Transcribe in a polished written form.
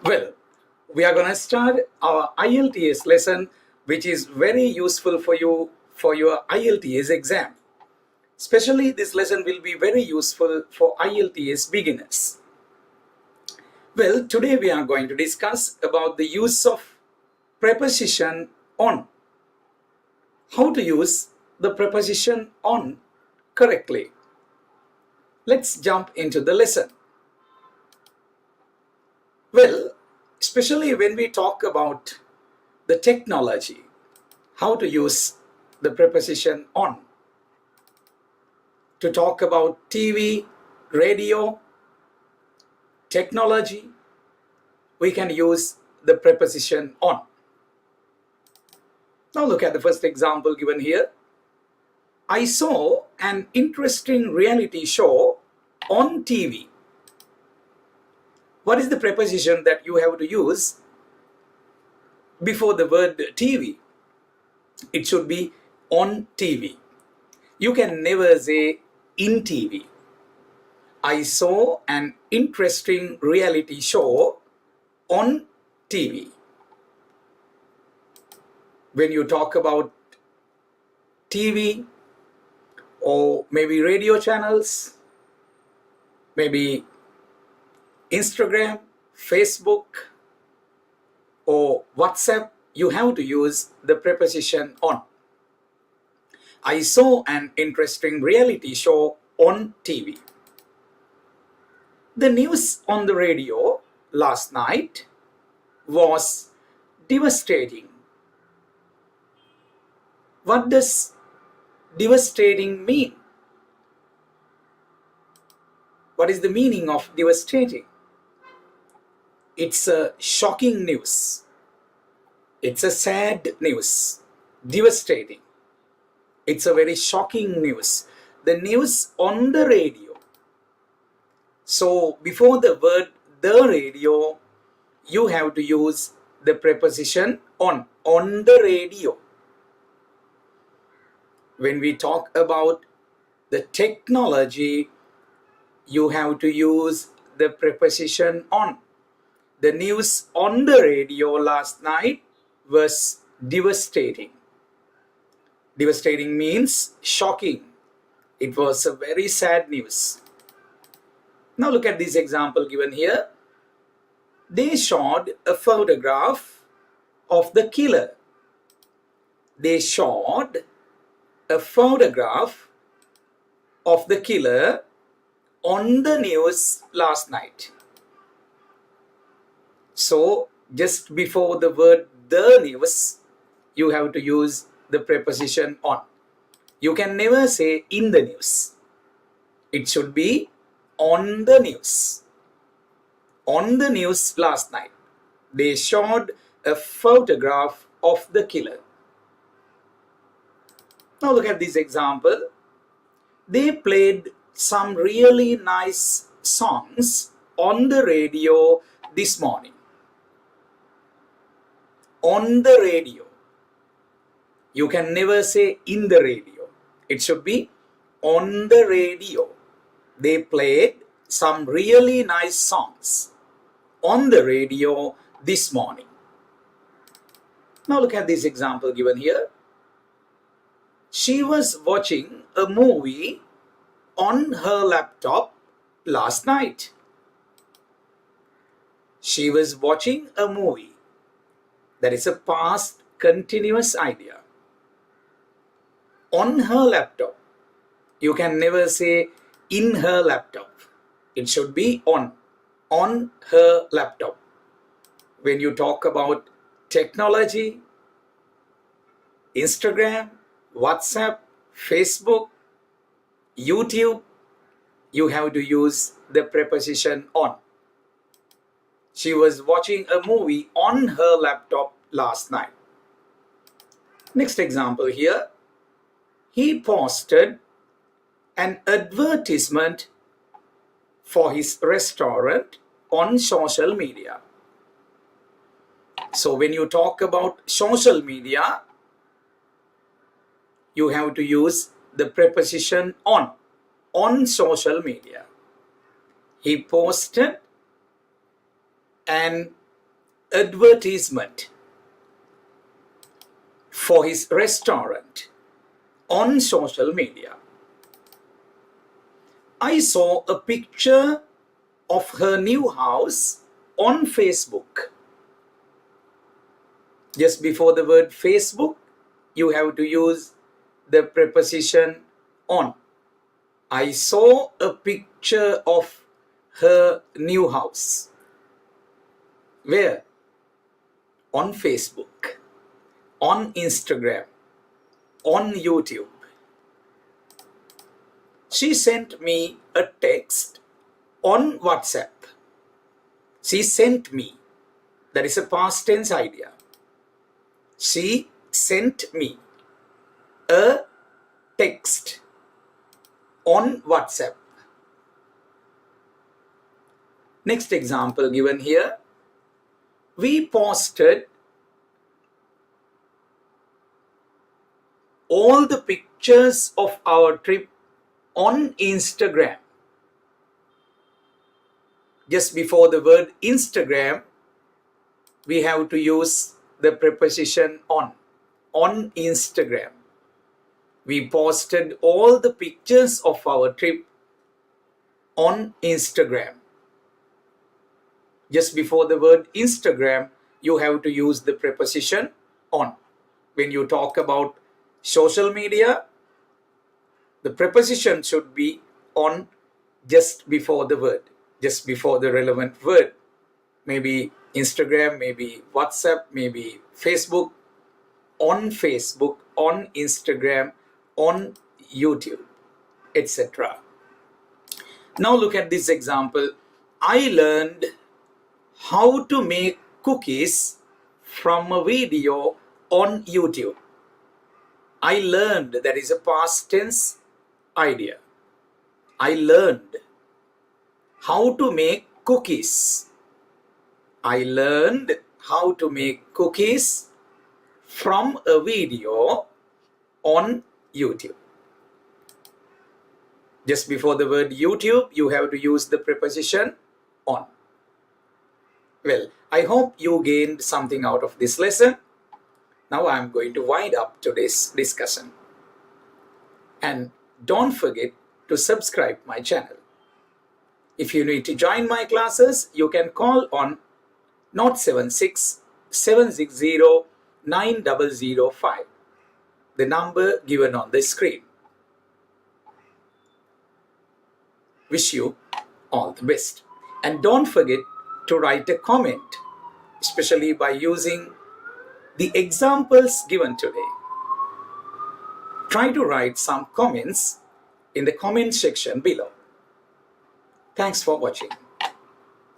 Well, we are going to start our IELTS lesson, which is very useful for you for your IELTS exam. Especially this lesson will be very useful for IELTS beginners. Well, today we are going to discuss about the use of preposition on. How to use the preposition on correctly. Let's jump into the lesson. Well, especially when we talk about the technology, how to use the preposition on. To talk about TV, radio, technology, we can use the preposition on. Now look at the first example given here. I saw an interesting reality show on TV. What is the preposition that you have to use before the word TV? It should be on TV. You can never say in TV. I saw an interesting reality show on TV. When you talk about TV or maybe radio channels, maybe Instagram, Facebook or WhatsApp, you have to use the preposition on. I saw an interesting reality show on TV. The news on the radio last night was devastating. What does devastating mean? What is the meaning of devastating? It's a shocking news. It's a sad news. Devastating. It's a very shocking news. The news on the radio. So before the word the radio, you have to use the preposition on the radio. When we talk about the technology, you have to use the preposition on. The news on the radio last night was devastating. Devastating means shocking. It was a very sad news. Now look at this example given here. They showed a photograph of the killer. They showed a photograph of the killer on the news last night. So just before the word the news, you have to use the preposition on. You can never say in the news. It should be on the news. On the news last night, they showed a photograph of the killer. Now look at this example. They played some really nice songs on the radio this morning. On the radio. You can never say in the radio. It should be on the radio. They played some really nice songs on the radio this morning. Now look at this example given here. She was watching a movie on her laptop last night. She was watching a movie. That is a past continuous idea. On her laptop. You can never say in her laptop. It should be on her laptop. When you talk about technology, Instagram, WhatsApp, Facebook, YouTube, you have to use the preposition on. She was watching a movie on her laptop last night. Next example here. He posted an advertisement for his restaurant on social media. So when you talk about social media, you have to use the preposition on social media. He posted an advertisement for his restaurant on social media. I saw a picture of her new house on Facebook. Just before the word Facebook, you have to use the preposition on. I saw a picture of her new house. Where? On Facebook, on Instagram, on YouTube. She sent me a text on WhatsApp. She sent me. That is a past tense idea. She sent me a text on WhatsApp. Next example given here. We posted all the pictures of our trip on Instagram. Just before the word Instagram, we have to use the preposition on. On Instagram. We posted all the pictures of our trip on Instagram. Just before the word Instagram, you have to use the preposition on. When you talk about social media, the preposition should be on just before the word, just before the relevant word. Maybe Instagram, maybe WhatsApp, maybe Facebook, on Instagram, on YouTube, etc. Now look at this example. I learned how to make cookies from a video on YouTube. I learned, that is a past tense idea. I learned how to make cookies. I learned how to make cookies from a video on YouTube. Just before the word YouTube, you have to use the preposition on. Well, I hope you gained something out of this lesson. Now I am going to wind up today's discussion. And don't forget to subscribe my channel. If you need to join my classes, you can call on 076 760 9005, the number given on the screen. Wish you all the best. And don't forget to write a comment, especially by using the examples given today. Try to write some comments in the comment section below. Thanks for watching.